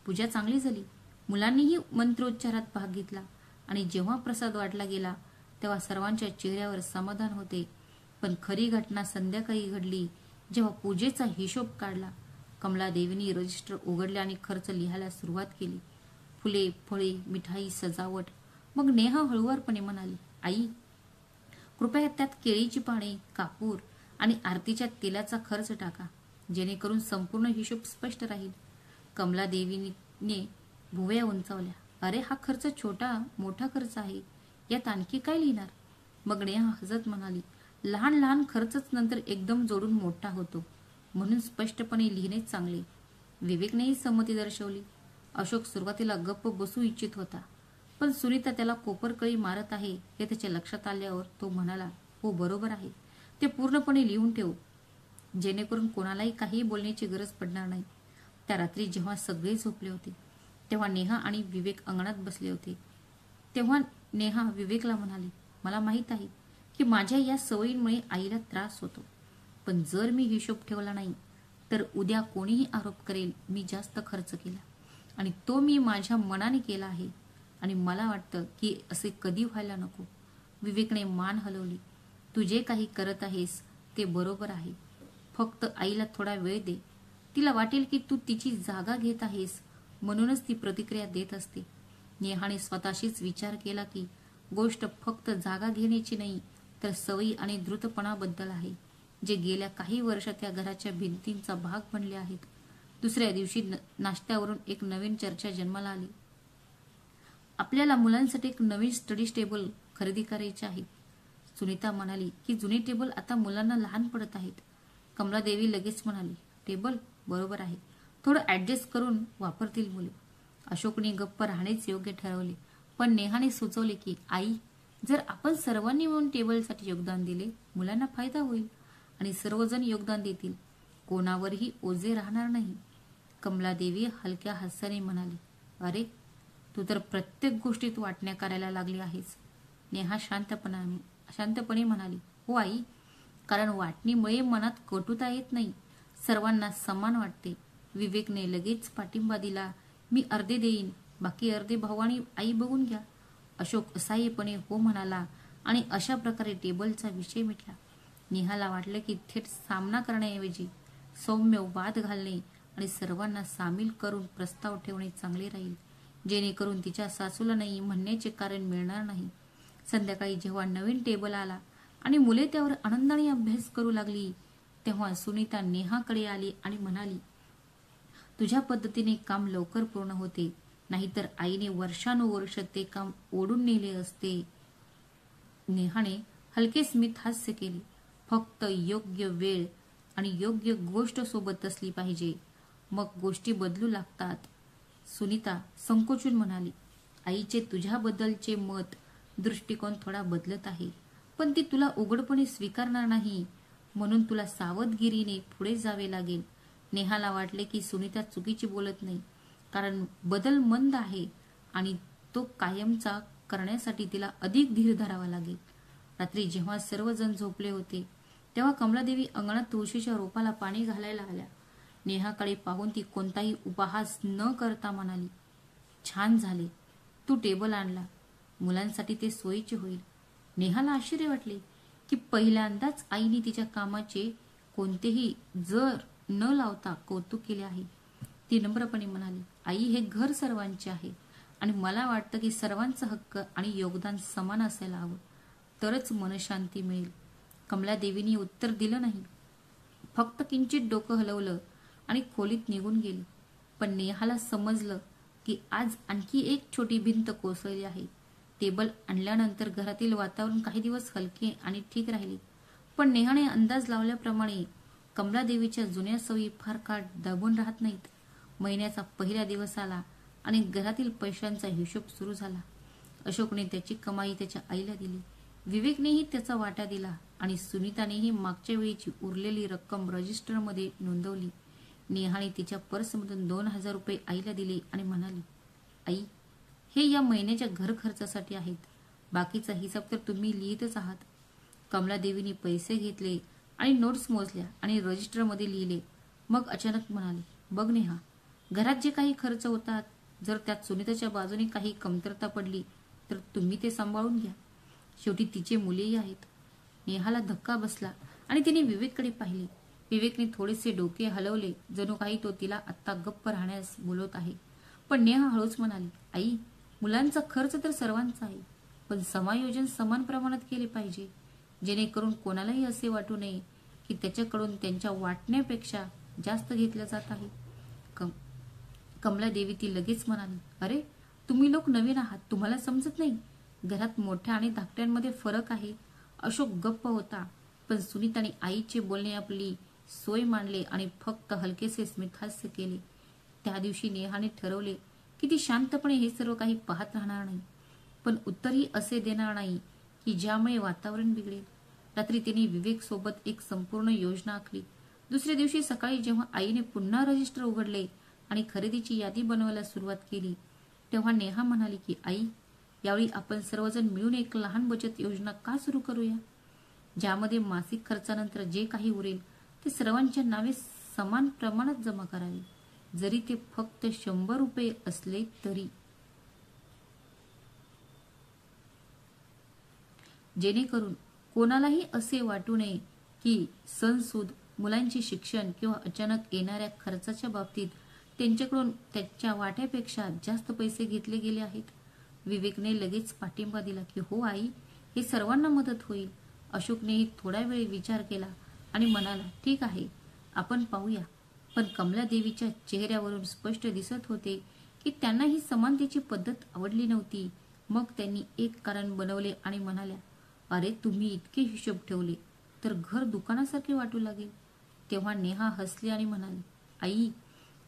पूजा चांगली झाली. मुलांनीही मंत्रोच्चारात भाग घेतला आणि जेव्हा प्रसाद वाटला गेला तेव्हा सर्वांच्या चेहऱ्यावर समाधान होते. पण खरी घटना संध्याकाळी घडली, जेव्हा पूजेचा हिशोब काढला. कमलादेवींनी रजिस्टर उघडले आणि खर्च लिहायला सुरुवात केली. फुले, फळे, मिठाई, सजावट. मग नेहा हळुवारपणे म्हणाली, आई, कृपया त्यात केळीची पाने, कापूर आणि आरतीच्या तेलाचा खर्च टाका, जेणेकरून संपूर्ण हिशोब स्पष्ट राहील. कमलादेवीने भुवया उंचावल्या. अरे, हा खर्च मोठा खर्च आहे, यात आणखी काय लिहिणार? मग नेहा हसत म्हणाली, लहान लहान खर्चच नंतर एकदम जोडून मोठा होतो, म्हणून स्पष्टपणे लिहिणेच चांगले. विवेकनेही संमती दर्शवली. अशोक सुरुवातीला गप्प बसू इच्छित होता, पण सुनीता त्याला कोपरकळी मारत आहे हे त्याच्या लक्षात आल्यावर तो म्हणाला, हो, बरोबर आहे, ते पूर्णपणे लिहून ठेवू, जेणेकरून कोणालाही काही बोलण्याची गरज पडणार नाही. त्या रात्री जेव्हा सगळे झोपले होते तेव्हा नेहा आणि विवेक अंगणात बसले होते. तेव्हा नेहा विवेकला म्हणाली, मला माहित आहे की माझ्या या सवयींमुळे आईला त्रास होतो, पण जर मी हिशोब ठेवला नाही तर उद्या कोणीही आरोप करेल मी जास्त खर्च केला, आणि तो मी माझ्या मनाने केला आहे, आणि मला वाटतं की असे कधी व्हायला नको. विवेकने मान हलवली. तू जे काही करत आहेस ते बरोबर आहे, फक्त आईला थोडा वेळ दे. तिला वाटेल की तू तिची जागा घेत आहेस, म्हणूनच ती प्रतिक्रिया देत असते. नेहाने स्वतःशीच विचार केला की गोष्ट फक्त जागा घेण्याची नाही तर सवयी आणि द्रुतपणाबद्दल आहे. जे गेल्या काही वर्षात या घराच्या भिंतींचा भाग बनले आहेत. दुसऱ्या दिवशी नाश्त्यावरून एक नवीन चर्चा जन्माला आली. आपल्याला मुलांसाठी एक नवीन स्टडी टेबल खरेदी करायचे आहे. सुनीता म्हणाली की जुने टेबल आता मुलांना लहान पडत आहेत. कमलादेवी लगेच म्हणाली, टेबल बरोबर आहे, थोडं ऍडजस्ट करून वापरतील मुले. अशोकने गप्प राहणेच योग्य ठरवले, पण नेहाने सुचवले की आई, जर आपण सर्वांनी मिळून टेबलसाठी योगदान दिले, मुलांना फायदा होईल आणि सर्वजण योगदान देतील, कोणावरही ओझे राहणार नाही. कमलादेवी हलक्या हास्याने म्हणाली, अरे, तू तर प्रत्येक गोष्टीत वाटण्या करायला लागली आहेस. नेहा शांतपणे म्हणाली, हो आई, कारण वाटणीमुळे मनात कटुता येत नाही, सर्वांना समान वाटते. विवेकने लगेच पाठिंबा दिला, मी अर्धे देईन, बाकी अर्धे भाऊ आणि आई बघून घ्या. अशोक असहाय्यपणे हो म्हणाला आणि अशा प्रकारे टेबलचा विषय मिटला. नेहाला वाटलं की थेट सामना करण्याऐवजी सौम्य वाद घालणे आणि सर्वांना सामील करून प्रस्ताव ठेवणे चांगले राहील, जेणेकरून तिच्या सासूला नाही म्हणण्याचे कारण मिळणार नाही. संध्याकाळी जेव्हा नवीन टेबल आला आणि मुले त्यावर आनंदाने अभ्यास करू लागली, तेव्हा सुनीता नेहाकडे आली आणि म्हणाली, तुझ्या पद्धतीने काम लवकर पूर्ण होते, नाहीतर आईने वर्षानुवर्ष ते काम ओढून नेले असते. नेहाने हलके स्मित हास्य केले, फक्त योग्य वेळ आणि योग्य गोष्ट सोबत असली पाहिजे, मग गोष्टी बदलू लागतात. सुनीता संकोचून म्हणाली, आईचे तुझ्याबद्दलचे मत, दृष्टिकोन थोडा बदलत आहे, पण ती तुला उघडपणे स्वीकारणार नाही, म्हणून तुला सावधगिरीने पुढे जावे लागेल. नेहाला वाटले की सुनीता चुकीची बोलत नाही, कारण बदल मंद आहे आणि तो कायमचा करण्यासाठी तिला अधिक धीर धरावा लागेल. रात्री जेव्हा सर्वजण झोपले होते, तेव्हा कमलादेवी अंगणात तुळशीच्या रोपाला पाणी घालायला आल्या. नेहाकडे पाहून ती कोणताही उपहास न करता म्हणाली, छान झाले, तू टेबल आणला, मुलांसाठी ते सोयीचे होईल. नेहाला आश्चर्य वाटले की पहिल्यांदाच आईने तिच्या कामाचे कोणतेही जर न लावता कौतुक केले आहे. ती नम्रपणे म्हणाली, आई, हे घर सर्वांचे आहे आणि मला वाटतं की सर्वांचा हक्क आणि योगदान समान असायला हवं, तरच मनशांती मिळेल. कमलादेवीने उत्तर दिलं नाही, फक्त किंचित डोकं हलवलं आणि खोलीत निघून गेली. पण नेहाला समजलं की आज आणखी एक छोटी भिंत कोसळली आहे. टेबल आणल्यानंतर घरातील वातावरण काही दिवस हलके आणि ठीक राहिले, पण नेहाने अंदाज लावल्याप्रमाणे कमलादेवीच्या जुन्या सवयी फार काळ दबून राहत नाहीत. महिन्याचा पहिला दिवस आला आणि घरातील पैशांचा हिशोब सुरू झाला. अशोकने त्याची कमाई त्याच्या आईला दिली, विवेकनेही त्याचा वाटा दिला आणि सुनीतानेही मागच्या वेळीची उरलेली रक्कम रजिस्टरमध्ये नोंदवली. नेहाने तिच्या पर्समधून 2000 रुपये आईला दिले आणि म्हणाली, आई, हे या महिन्याच्या घर खर्चासाठी आहेत, बाकीचा हिसाब तर तुम्ही लिहितच आहात. कमलादेवीने पैसे घेतले आणि नोट्स मोजल्या आणि रजिस्टरमध्ये लिहिले. मग अचानक म्हणाली, बघ नेहा, घरात जे काही खर्च होतात, जर त्यात सुनीताच्या बाजूने काही कमतरता पडली तर तुम्ही ते सांभाळून घ्या, शेवटी तिचे मुलेही आहेत. नेहाला धक्का बसला आणि तिने विवेककडे पाहिले. विवेकने थोडेसे डोके हलवले, जणू काही तो तिला आत्ता गप्प राहण्यास बोलवत आहे. पण नेहा हळूच म्हणाली, आई, मुलांचा खर्च तर सर्वांचा आहे, पण समायोजन समान प्रमाणात केले पाहिजे, जेणेकरून कोणालाही असे वाटू नये की त्याच्याकडून त्यांच्या वाटण्यापेक्षा जास्त घेतलं जात आहे. कमलादेवी ती लगेच म्हणाली, अरे, तुम्ही लोक नवीन आहात, तुम्हाला समजत नाही, घरात मोठ्या आणि धाकट्यांमध्ये फरक आहे. अशोक गप्प होता, पण सुनीताने आईचे बोलणे आपली सोय मानले आणि फक्त हलकेसे स्मितहास्य केले. त्या दिवशी नेहाने ठरवले की ती शांतपणे हे सर्व काही पाहत राहणार नाही, पण उत्तरही असे देणार नाही की ज्यामुळे वातावरण बिघडेल. रात्री तिने विवेक सोबत एक संपूर्ण योजना आखली. दुसऱ्या दिवशी सकाळी जेव्हा आईने पुन्हा रजिस्टर उघडले आणि खरेदीची यादी बनवायला सुरुवात केली, तेव्हा नेहा म्हणाली की आई, यावेळी आपण सर्वजण मिळून एक लहान बचत योजना का सुरू करूया, ज्यामध्ये मासिक खर्चानंतर जे काही उरेल ते सर्वांच्या नावे समान प्रमाणात जमा करावे, जरी ते फक्त 100 रुपये असले तरी, जेणेकरून कोणालाही असे वाटू नये की सणसूद, मुलांचे शिक्षण किंवा अचानक येणाऱ्या खर्चाच्या बाबतीत त्यांच्याकडून त्याच्या वाट्यापेक्षा जास्त पैसे घेतले गेले आहेत. विवेकने लगेच पाठिंबा दिला की हो आई, हे सर्वांना मदत होईल. अशोकनेही थोडा वेळ विचार केला आणि म्हणाला, ठीक आहे, आपण पाहूया. पण कमलादेवीच्या चेहऱ्यावरून स्पष्ट दिसत होते की त्यांना ही समानतेची पद्धत आवडली नव्हती. मग त्यांनी एक कारण बनवले आणि म्हणाल्या, अरे तुम्ही इतके हिशोब ठेवले तर घर दुकानासारखे वाटू लागेल. तेव्हा नेहा हसली आणि म्हणाली, आई,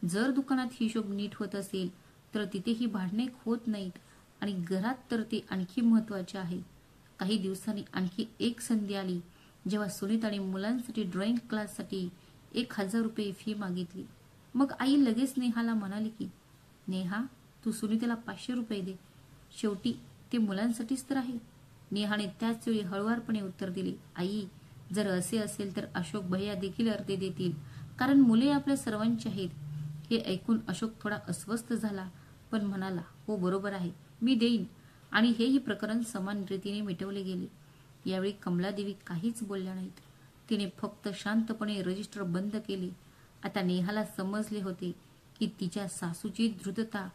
जर दुकानात हिशोब नीट होत असेल तर तिथे ही भांडणे होत नाहीत आणि घरात तर ते आणखी महत्वाचे आहे. काही दिवसांनी आणखी एक संधी आली जेव्हा सुनीताने मुलांसाठी ड्रॉइंग क्लाससाठी 1,000 रुपये फी मागितली. मग आई लगेच नेहाला म्हणाली की, नेहा, तू सुनीताला 500 रुपये दे. शेवटी ते मुलांसाठीच तर आहे. नेहाने त्याच वेळी हळुवारपणे उत्तर दिले, आई, जर असे असेल तर अशोक भैया देखील अर्धे देतील, कारण मुले आपल्या सर्वांची आहेत. हे ऐकून अशोक थोडा अस्वस्थ झाला, पण म्हणाला, हो बरोबर आहे, मी देईन. आणि हेही प्रकरण समान रीतीने मिटवले गेले. यावेळी कमलादेवी काहीच बोलल्या नाहीत. तिने फक्त शांतपणे रजिस्टर बंद केले. आता नेहाला समजले होते की तिच्या सासूची द्रुतता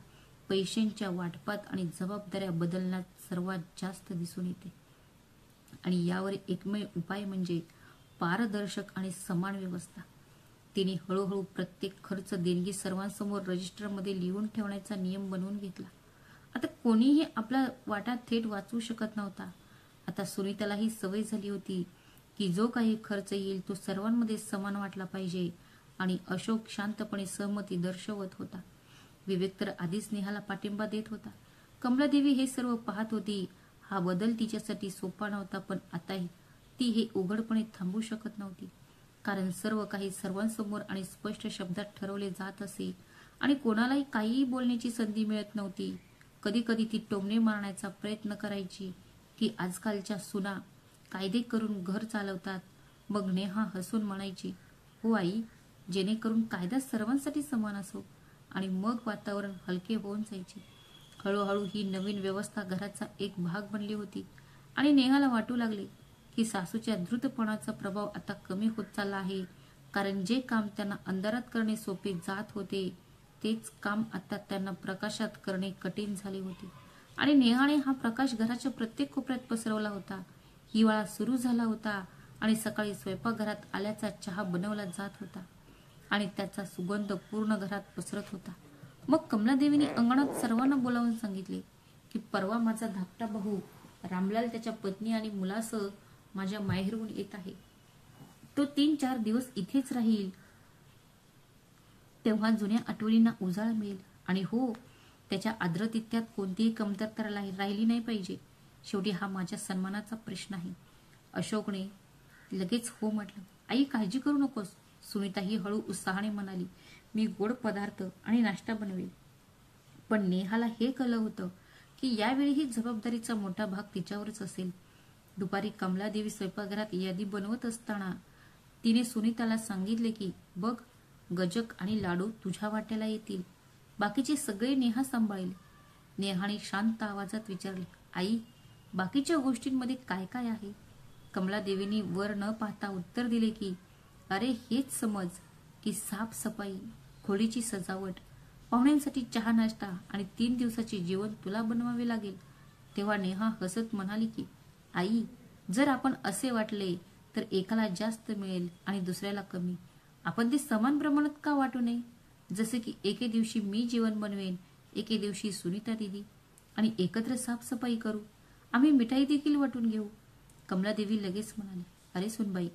पैशांच्या वाटपात आणि जबाबदाऱ्या बदलण्यात सर्वात जास्त दिसून येते. आणि यावर एकमेव उपाय म्हणजे पारदर्शक आणि समान व्यवस्था. तिने हळूहळू प्रत्येक खर्च देणगी सर्वांसमोर रजिस्टरमध्ये लिहून ठेवण्याचा नियम बनवून घेतला. आता कोणीही आपला वाटा थेट वाचवू शकत नव्हता. आता सुनीतालाही सवय झाली होती की जो काही खर्च येईल तो सर्वांमध्ये समान वाटला पाहिजे. आणि अशोक शांतपणे सहमती दर्शवत होता. विवेक तर आधीच नेहाला पाठिंबा देत होता. कमलादेवी हे सर्व पाहत होती. हा बदल तिच्यासाठी सोपा नव्हता, पण आताही ती हे उघडपणे थांबवू शकत नव्हती, कारण सर्व काही सर्वांसमोर आणि स्पष्ट शब्दात ठरवले जात असे आणि कोणालाही काहीही बोलण्याची संधी मिळत नव्हती. कधी कधी ती टोमणे मारण्याचा प्रयत्न करायची की आजकालच्या सुना कायदे करून घर चालवतात. मग नेहा हसून म्हणायची, हो आई, जेणेकरून कायदा सर्वांसाठी समान असो. आणि मग वातावरण हलके होऊन जायचे. हळूहळू ही नवीन व्यवस्था घराचा एक भाग बनली होती आणि नेहाला वाटू लागले की सासूच्या द्रुतपणाचा प्रभाव आता कमी होत चालला आहे, कारण जे काम त्यांना अंधारात करणे सोपे जात होते तेच काम आता त्यांना प्रकाशात करणे कठीण झाले होते. आणि नेहाने हा प्रकाश घराच्या प्रत्येक कोपऱ्यात पसरवला होता. हिवाळा सुरू झाला होता आणि सकाळी स्वयंपाकघरात आल्याचा चहा बनवला जात होता आणि त्याचा सुगंध पूर्ण घरात पसरत होता. मग कमलादेवीने अंगणात सर्वांना बोलावून सांगितले की परवा माझा धाकटा भाऊ रामलाल त्याच्या पत्नी आणि मुलासह माझ्या माहेरहून येत आहे. तो 3-4 दिवस इथेच राहील. तेव्हा जुन्या आठवणींना उजाळा मिळेल. आणि हो, त्याच्या आदरातिथ्यात कोणतीही कमतरता राहिली नाही पाहिजे. शेवटी हा माझ्या सन्मानाचा प्रश्न आहे. अशोकने लगेच हो म्हटलं. आई, काळजी करू नकोस. सुनीता ही हळू उत्साहाने म्हणाली, मी गोड पदार्थ आणि नाश्ता बनवेल. पण नेहाला हे कळलं होतं की यावेळी ही जबाबदारीचा मोठा भाग तिच्यावरच असेल. दुपारी कमलादेवी स्वयंपाकघरात यादी बनवत असताना तिने सुनीताला सांगितले की बघ, गजक आणि लाडू तुझ्या वाट्याला येतील, बाकीचे सगळे नेहा सांभाळेल. नेहाने शांत आवाजात विचारले, आई, बाकीच्या गोष्टींमध्ये काय काय आहे? कमलादेवींनी वर न पाहता उत्तर दिले की अरे हेच समज की साफसफाई, खोलीची सजावट, पाहुण्यांसाठी चहा नाश्ता आणि 3 दिवसाचे जेवण तुला बनवावे लागेल. तेव्हा नेहा हसत म्हणाली की आई, जर आपण असे वाटले तर एकाला जास्त मिळेल आणि दुसऱ्याला कमी. आपण ते समान प्रमाणात का वाटू नये? जसे की एके दिवशी मी जेवण बनवेन, एके दिवशी सुनीता दिदी, आणि एकत्र साफसफाई करू. आम्ही मिठाई देखील वाटून घेऊ. कमलादेवी लगेच म्हणाली, अरे सुनबाई,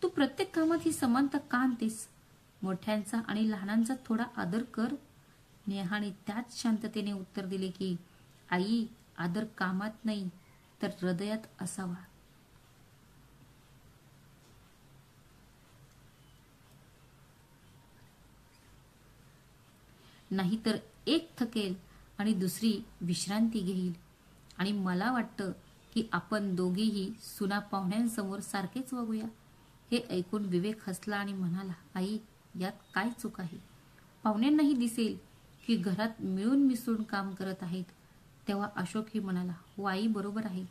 तू प्रत्येक कामात ही समानता का आणतेस? मोठ्यांचा आणि लहानांचा थोडा आदर कर. नेहाने त्याच शांततेने उत्तर दिले की आई, आदर कामात नाही तर हृदयात असावा. नाहीतर एक थकेल आणि दुसरी विश्रांती घेईल. आणि मला वाटतं की आपण दोघीही सुना पाहुण्यांसमोर सारखेच वागूया. हे ऐकून विवेक हसला आणि म्हणाला, आई, यात काय चूक आहे? पाहुण्यांनाही दिसेल की घरात मिळून मिसळून काम करत आहेत. तेव्हा अशोकही म्हणाला, हो आई, बरोबर आहे.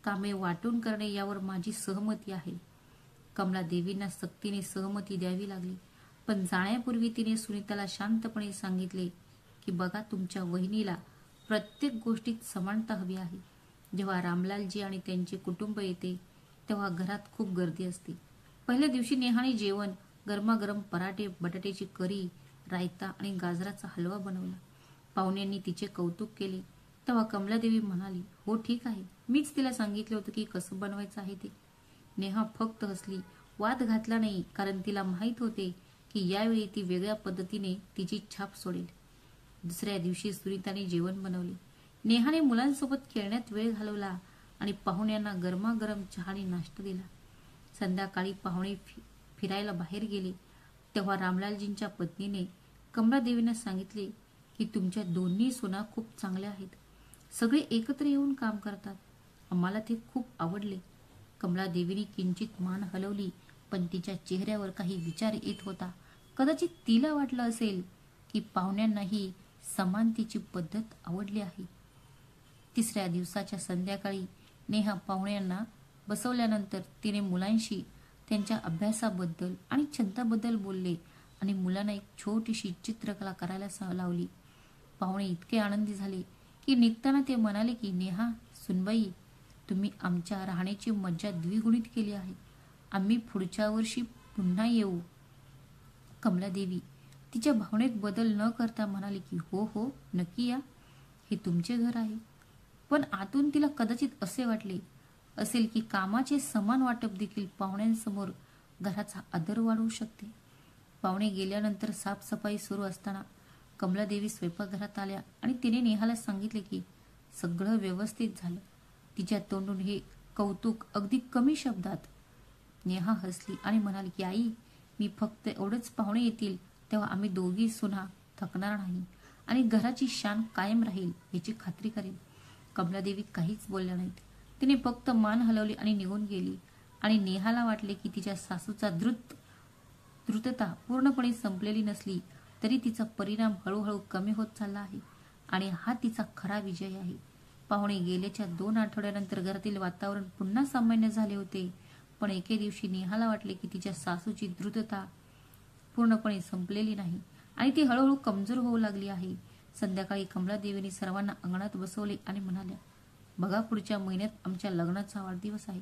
कामे वाटून करणे यावर माझी सहमती आहे. कमलादेवींना सक्तीने सहमती द्यावी लागली. पण जाण्यापूर्वी तिने सुनीताला शांतपणे सांगितले की बघा, तुमच्या वहिनीला प्रत्येक गोष्टीत समानता हवी आहे. जेव्हा रामलालजी आणि त्यांचे कुटुंब येते तेव्हा घरात खूप गर्दी असते. पहिल्या दिवशी नेहाने जेवण गरमागरम पराठे, बटाट्याची करी, रायता आणि गाजराचा हलवा बनवला. पाहुण्यांनी तिचे कौतुक केले. तेव्हा कमलादेवी म्हणाली, हो ठीक आहे, मीच तिला सांगितलं होतं की कसं बनवायचं आहे ते. नेहा फक्त हसली, वाद घातला नाही, कारण तिला माहीत होते की यावेळी ती वेगळ्या पद्धतीने तिची छाप सोडेल. दुसऱ्या दिवशी सुनीताने जेवण बनवले. नेहाने मुलांसोबत खेळण्यात वेळ घालवला आणि पाहुण्यांना गरमागरम चहाने नाश्ता दिला. संध्याकाळी पाहुणे फिरायला बाहेर गेले. तेव्हा रामलालजींच्या पत्नीने कमलादेवींना सांगितले की तुमच्या दोन्ही सुना खूप चांगल्या आहेत. सगळे एकत्र येऊन काम करतात. आम्हाला ते खूप आवडले. कमलादेवीने किंचित मान हलवली, पण तिच्या चेहऱ्यावर काही विचार येत होता. कदाचित तिला वाटलं असेल की पाहुण्यांनाही समानतेची पद्धत आवडली आहे. तिसऱ्या दिवसाच्या संध्याकाळी नेहा पाहुण्यांना बसवल्यानंतर तिने मुलांशी त्यांच्या अभ्यासाबद्दल आणि छंदाबद्दल बोलले आणि मुलांना एक छोटीशी चित्रकला करायला लावली. पाहुणे इतके आनंदी झाले की निघताना ते म्हणाले की नेहा, सुनबाई, तुम्ही आमच्या राहण्याची मज्जा द्विगुणित केली आहे. आम्ही पुढच्या वर्षी पुन्हा येऊ. कमलादेवी तिच्या भावनेत बदल न करता म्हणाली की हो हो, नक्की या, हे तुमचे घर आहे. पण आतून तिला कदाचित असे वाटले असेल की कामाचे समान वाटप देखील पाहुण्यांसमोर घराचा आदर वाढवू शकते. पाहुणे गेल्यानंतर साफसफाई सुरू असताना कमलादेवी स्वयंपाकघरात आल्या आणि तिने नेहाला सांगितले की सगळं व्यवस्थित झालं. तिच्या तोंडून हे कौतुक अगदी कमी शब्दात. नेहा हसली आणि म्हणाली की आई, मी फक्त एवढंच, पाहुणे येतील तेव्हा आम्ही दोघी सुना थकणार नाही आणि घराची शान कायम राहील याची खात्री करेन. कमलादेवी काहीच बोलल्या नाहीत. तिने फक्त मान हलवली आणि निघून गेली. आणि नेहाला वाटले की तिच्या सासूचा द्रुतता पूर्णपणे संपलेली नसली तरी तिचा परिणाम हळूहळू कमी होत चालला आहे आणि हा तिचा खरा विजय आहे. पाहुणे गेल्याच्या 2 आठवड्यानंतर घरातील वातावरण पुन्हा सामान्य झाले होते. पण एके दिवशी नेहाला वाटले की तिच्या सासूची द्रुतता पूर्णपणे संपलेली नाही आणि ती हळूहळू कमजोर होऊ लागली आहे. संध्याकाळी कमलादेवीने सर्वांना अंगणात बसवले आणि म्हणाल्या, बघा, पुढच्या महिन्यात आमच्या लग्नाचा वाढदिवस आहे.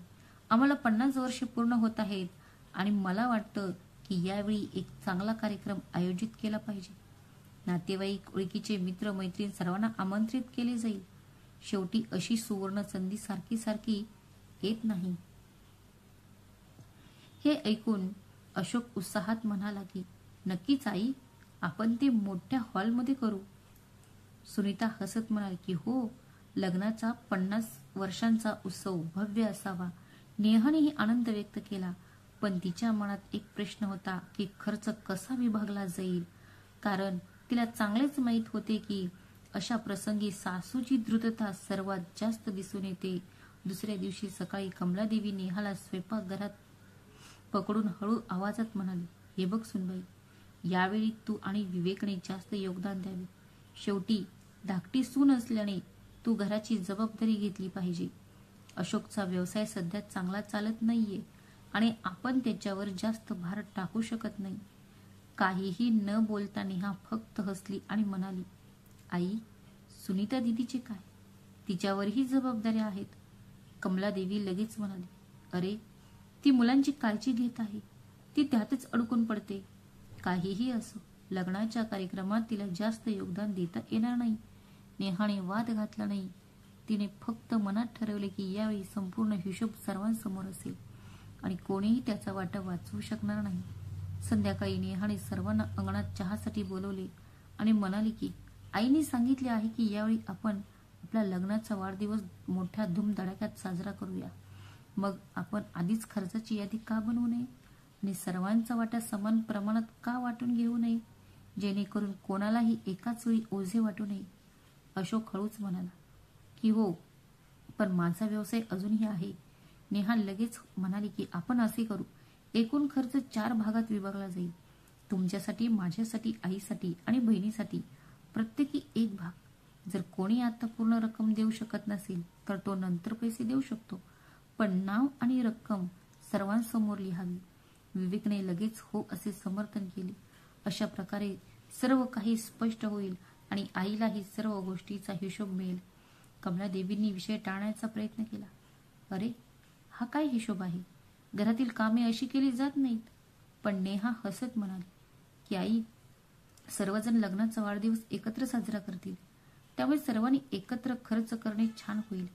आम्हाला 50 वर्षे पूर्ण होत आहेत आणि मला वाटतं की यावेळी एक चांगला कार्यक्रम आयोजित केला पाहिजे. नातेवाईक, ओळखीचे मित्र, मैत्रीण सर्वांना आमंत्रित केले जाईल. शेवटी अशी सुवर्ण संधी सारखी सारखी येत नाही. हे ऐकून अशोक उत्साहात म्हणाला की नक्कीच आई, आपण ते मोठ्या हॉलमध्ये करू. सुनीता हसत म्हणाली की हो, लग्नाचा 50 वर्षांचा उत्सव भव्य असावा. नेहानेही आनंद व्यक्त केला, पण तिच्या मनात एक प्रश्न होता की खर्च कसा विभागला जाईल, कारण तिला चांगलेच माहीत होते की अशा प्रसंगी सासूची द्रुतता सर्वात जास्त दिसून येते. दुसऱ्या दिवशी सकाळी कमलादेवी नेहाला स्वयंपाकघरात पकडून हळू आवाजात म्हणाली, हे बघ सुनबाई, यावेळी तू आणि विवेकने जास्त योगदान द्यावे. शेवटी धाकटी सून असल्याने तू घराची जबाबदारी घेतली पाहिजे. अशोकचा व्यवसाय सध्या चांगला चालत नाहीये आणि आपण त्याच्यावर जास्त भार टाकू शकत नाही. काहीही न बोलता नेहा फक्त हसली आणि म्हणाली, आई, सुनीता दिदीचे काय, तिच्यावरही जबाबदाऱ्या आहेत. कमलादेवी लगेच म्हणाली, अरे, ती मुलांची काळजी घेत आहे, ती त्यातच अडकून पडते. काहीही असो, लग्नाच्या कार्यक्रमात तिला जास्त योगदान देता येणार नाही. नेहाने वाद घातला नाही. तिने फक्त मनात ठरवले की यावेळी संपूर्ण हिशोब सर्वांसमोर असेल आणि कोणीही त्याचा वाटा वाचवू शकणार नाही. संध्याकाळी नेहाने सर्वांना अंगणात चहासाठी बोलवले आणि म्हणाली की आईने सांगितले आहे की यावेळी आपण आपल्या लग्नाचा वाढदिवस मोठ्या धूमधडाक्यात साजरा करूया. मग आपण आधीच खर्चाची यादी का बनवू नये आणि सर्वांचा वाटा समान प्रमाणात का वाटून घेऊ नये, जेणेकरून कोणालाही एकाच वेळी ओझे वाटू नये. अशोक हळूच म्हणाला की हो, पण माझा व्यवसाय अजूनही आहे. नेहा लगेच म्हणाली की आपण असे करू, एकूण खर्च 4 भागात विभागला जाईल. तुमच्यासाठी, माझ्यासाठी, आईसाठी आणि बहिणीसाठी प्रत्येकी 1 भाग. जर कोणी आता पूर्ण रक्कम देऊ शकत नसेल तर तो नंतर पैसे देऊ शकतो, पण नाव आणि रक्कम सर्वांसमोर लिहावी. विवेकने लगेच हो असे समर्थन केले. अशा प्रकारे सर्व काही स्पष्ट होईल आणि आईलाही सर्व गोष्टीचा हिशोब मिळेल. कमलादेवींनी विषय टाळण्याचा प्रयत्न केला. अरे, हा काय हिशोब आहे? घरातील कामे अशी केली जात नाहीत. पण नेहा हसत म्हणाली की आई, सर्वजण लग्नाचा वाढदिवस एकत्र साजरा करतील, त्यामुळे सर्वांनी एकत्र खर्च करणे छान होईल.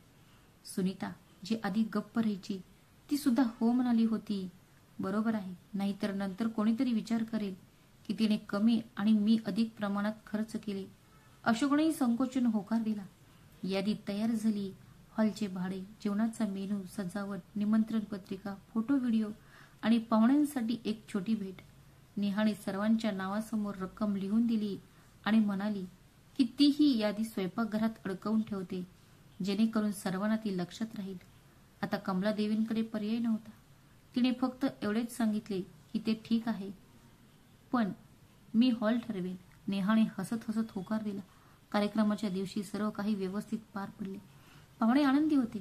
सुनीता, जी आधी गप्प राहायची, ती सुद्धा हो म्हणाली होती. बरोबर आहे, नाहीतर नंतर कोणीतरी विचार करेल की तिने कमी आणि मी अधिक प्रमाणात खर्च केले. अशोकनेही संकोचून होकार दिला. यादी तयार झाली. हॉलचे भाडे, जेवणाचा मेनू, सजावट, निमंत्रण पत्रिका, फोटो, व्हिडिओ आणि पाहुण्यांसाठी एक छोटी भेट. नेहाने सर्वांच्या नावासमोर रक्कम लिहून दिली आणि म्हणाली की ती ही यादी स्वयंपाकघरात अडकवून ठेवते, जेणेकरून सर्वांना ती लक्षात राहील. आता कमलादेवींकडे पर्याय नव्हता. तिने फक्त एवढेच सांगितले की ते ठीक आहे, पण मी हॉल ठरवेन. नेहाने हसत हसत होकार दिला. कार्यक्रमाच्या दिवशी सर्व काही व्यवस्थित पार पडले. पाहुणे आनंदी होते,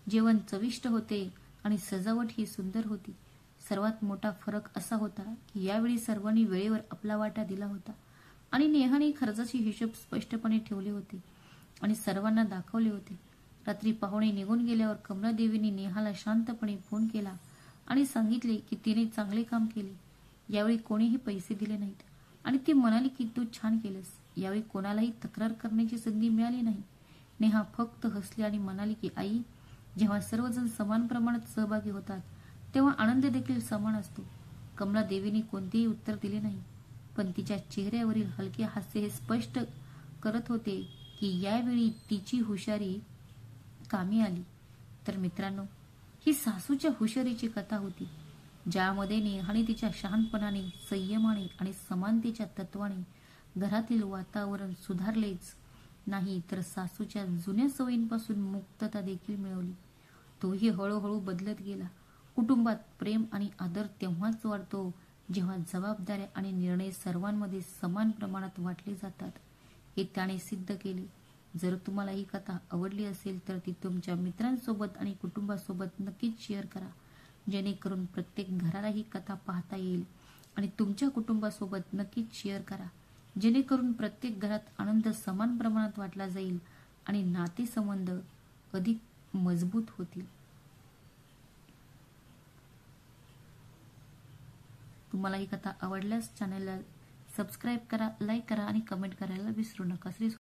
जेवण चविष्ट होते आणि सजावट ही सुंदर होती. सर्वात मोठा फरक असा होता की यावेळी सर्वांनी वेळेवर आपला वाटा दिला होता आणि नेहाने खर्चाचे हिशोब स्पष्टपणे ठेवले होते आणि सर्वांना दाखवले होते. रात्री पाहुणे निघून गेल्यावर कमलादेवींनी नेहाला शांतपणे फोन केला आणि सांगितले की तिने चांगले काम केले. यावेळी कोणीही पैसे दिले नाहीत आणि ती म्हणाली की तू छान केलंस. यावेळी कोणालाही तक्रार करण्याची संधी मिळाली नाही. नेहा फक्त हसली आणि म्हणाली की आई, जेव्हा सर्वजण समान प्रमाणात सहभागी होतात तेव्हा आनंद देखील समान असतो. कमलादेवींनी कोणतेही उत्तर दिले नाही, पण तिच्या चेहऱ्यावरील हलके हास्य हे स्पष्ट करत होते की यावेळी तिची हुशारी कामी आली. तर मित्रांनो, ही सासूच्या हुशारीची कथा होती, ज्यामध्ये नेहाने तिच्या शहाणपणाने, संयमाने आणि समानतेच्या तत्वाने घरातील वातावरण सुधारलेच नाही, तर सासूच्या जुन्या सवयींपासून मुक्तता देखील मिळवली. तोही हळूहळू बदलत गेला. कुटुंबात प्रेम आणि आदर तेव्हाच वाढतो जेव्हा जबाबदाऱ्या आणि निर्णय सर्वांमध्ये समान प्रमाणात वाटले जातात. हे त्याने सिद्ध केले. जर तुम्हाला ही कथा आवडली असेल तर ती तुमच्या मित्रांसोबत आणि कुटुंबासोबत नक्कीच शेअर करा, जेणेकरून प्रत्येक घराला ही कथा पाहता येईल. आणि तुमच्या कुटुंबासोबत नक्कीच शेअर करा, जेणेकरून प्रत्येक घरात आनंद समान प्रमाणात वाटला जाईल आणि नातेसंबंध अधिक मजबूत होतील. तुम्हाला ही कथा आवडल्यास चॅनलला सबस्क्राईब करा, लाईक करा आणि कमेंट करायला विसरू नका.